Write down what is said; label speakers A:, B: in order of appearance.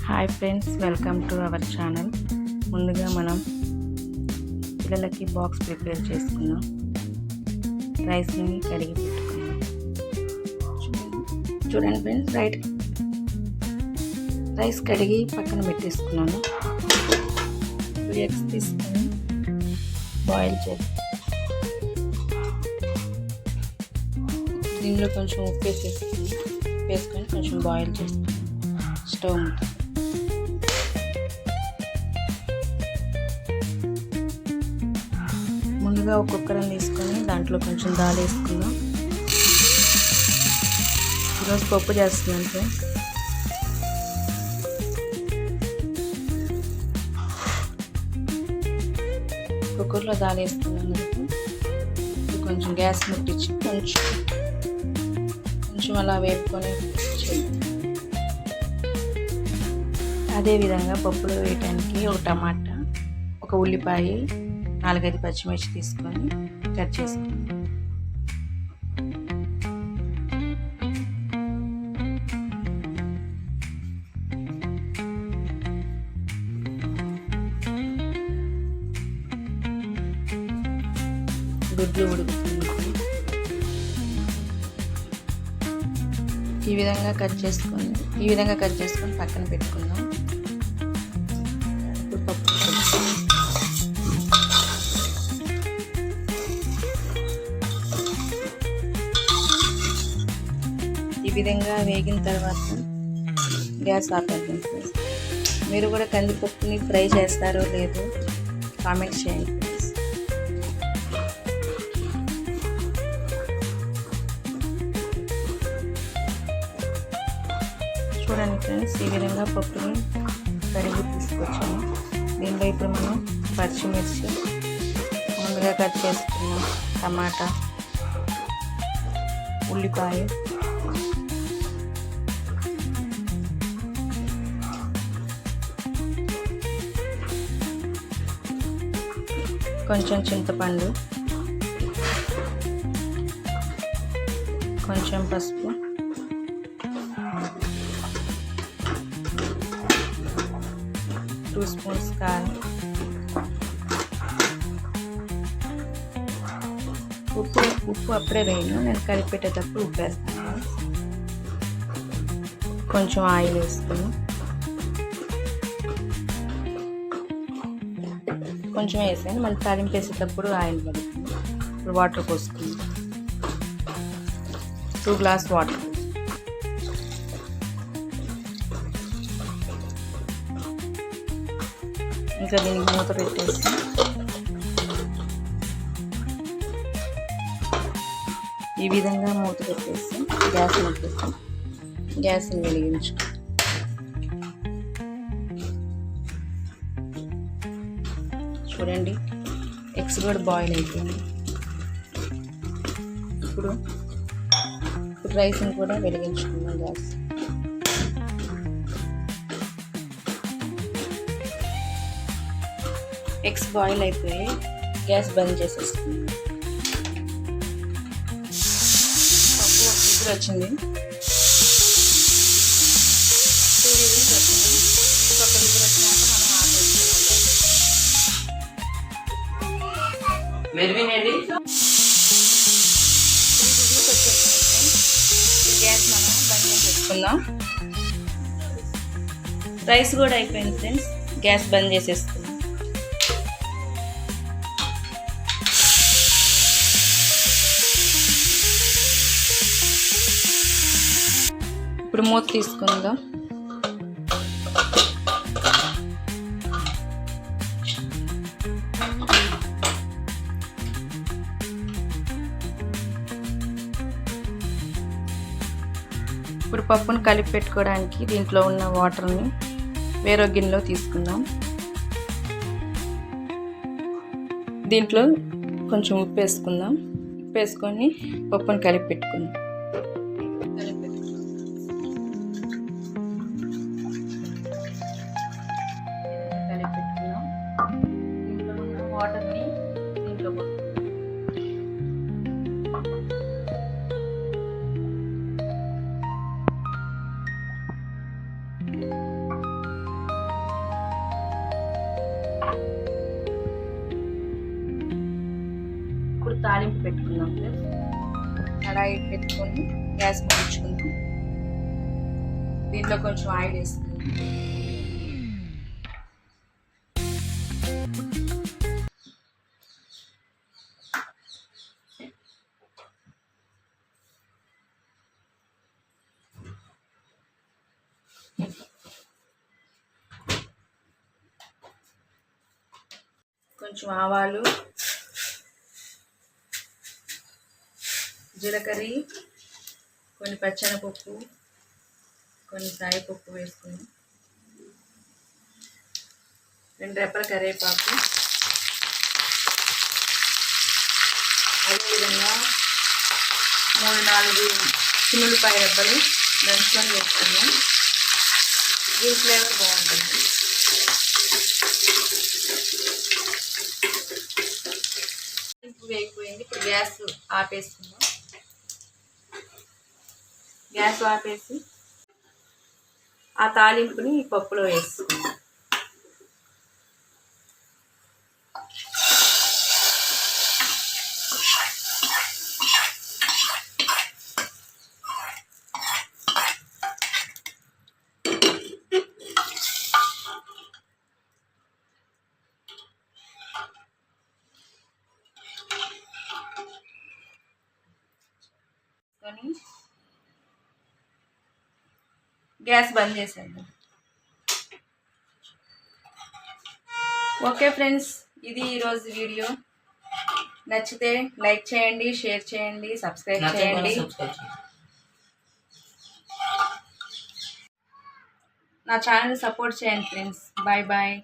A: Hi friends, welcome to our channel. ముందుగా మనం పిల్లలకి బాక్స్ ప్రిపేర్ చేసుకున్నాం. రైస్ని కడిగి పెట్టుకున్నాం. చూడండి ఫ్రెండ్స్, రైస్ కడిగి పక్కన పెట్టేసుకున్నాను. 2 ఎగ్స్ తీసుకొని బాయిల్ చేసి దీనిలో కొంచెం ఉప్పు వేసుకొని కొంచెం బాయిల్ చేసుకున్నాను. స్టవ్ ఉంటుంది. ముందుగా ఒక కుక్కర్ని తీసుకొని దాంట్లో కొంచెం దాల్ వేసుకుందాం. ఈరోజు పప్పు చేస్తున్నాను ఫ్రెండ్స్. కుక్కర్లో దాల్ వేసుకున్నాను. కొంచెం గ్యాస్ ముట్టించి కొంచెం అలా వేపుకొని అదేవిధంగా పప్పులో వేయటానికి ఒక టమాటా, ఒక ఉల్లిపాయ, 4-5 పచ్చిమిర్చి తీసుకొని కట్ చేసుకున్నాం. గుడ్లు ఉడుకుతుంది. ఈ విధంగా కట్ చేసుకొని పక్కన పెట్టుకుందాం. పప్పు ఈ విధంగా వేగిన తర్వాత గ్యాస్ ఆపేద్దాం. మీరు కూడా కందిపప్పుని ఫ్రై చేస్తారో లేదో కామెంట్ చేయండి. చూడండి ఫ్రెండ్స్, ఈ విధంగా పప్పుని కడిగి తీసుకొచ్చాము. దీనిలో ఇప్పుడు మనం పచ్చిమిర్చి, ముందుగా కట్ చేసుకున్నాం టమాటా, ఉల్లిపాయ, కొంచెం చింతపండు, కొంచెం పసుపు, టూ స్పూన్స్ కారం, ఉప్పు అప్పుడే వేయను, నేను కలిపెట్టేటప్పుడు ఉప్పు వేస్తాను. కొంచెం ఆయిల్ వేసుకుని కొంచెం వేసాను, మళ్ళీ తాలింపు వేసేటప్పుడు ఆయిల్ పడుతుంది. ఇప్పుడు వాటర్ పోసుకుంది. 2 glass water. ఇంకా దీనికి మూత పెట్టేసి ఈ విధంగా మూత పెట్టేసి గ్యాస్ని వెలిగించు. చూడండి, ఎగ్స్ కూడా బాయిల్ అయిపోయింది. ఇప్పుడు రైస్ని కూడా వెలిగించుకున్నాం. గ్యాస్ ఎగ్స్ బాయిల్ అయిపోయి గ్యాస్ బంద్ చేసేస్తుంది. పప్పు ఒక విజిల్ వచ్చింది. 2 విజిల్స్ వచ్చింది. ఇంకొక విజిల్ వచ్చినాక మనం ఆపేసుకున్నాం. గ్యాస్ మనం బంద్ చేసేసుకుందాం. రైస్ కూడా అయిపోయింది ఫ్రెండ్స్. గ్యాస్ బంద్ చేసేసుకుందాం. ఇప్పుడు మూత తీసుకుందాం. ఇప్పుడు పప్పును కలిపి పెట్టుకోవడానికి దీంట్లో ఉన్న వాటర్ని వేరే గిన్నెలో తీసుకుందాం. దీంట్లో కొంచెం ఉప్పు వేసుకుందాం. ఉప్పు వేసుకొని పప్పును కలిపి పెట్టుకుందాం. దీంట్లో ఉన్న వాటర్ని దీంట్లో తాలింపు పెట్టుకుందాం ఫ్రెండ్స్. కడాయి పెట్టుకొని గ్యాస్ ముగించుకుందాం. దీంట్లో కొంచెం ఆయిల్ వేసుకుందాం. కొంచెం ఆవాలు, జీలకర్ర, కొన్ని పచ్చెనపప్పు, కొన్ని సాయిపప్పు వేసుకున్నాం. 2 రెప్పల కరివేపాకు, అదేవిధంగా 3-4 చిన్నులపాయ రెబ్బలు దంచుకొని వేసుకున్నాం. దీని ఫ్లేవర్ బాగుంటుంది. వేగిపోయింది. ఇప్పుడు గ్యాస్ ఆపేసుకుందాం. గ్యాస్ ఆపేసి ఆ తాలింపుని పప్పులో వేసుకుందాం. గ్యాస్ బంద్ చేసేద్దాం. ఓకే ఫ్రెండ్స్, ఇది ఈరోజు వీడియో. నచ్చితే లైక్ చేయండి, షేర్ చేయండి, సబ్స్క్రైబ్ చేయండి. నా ఛానల్ సపోర్ట్ చేయండి ఫ్రెండ్స్. Bye bye.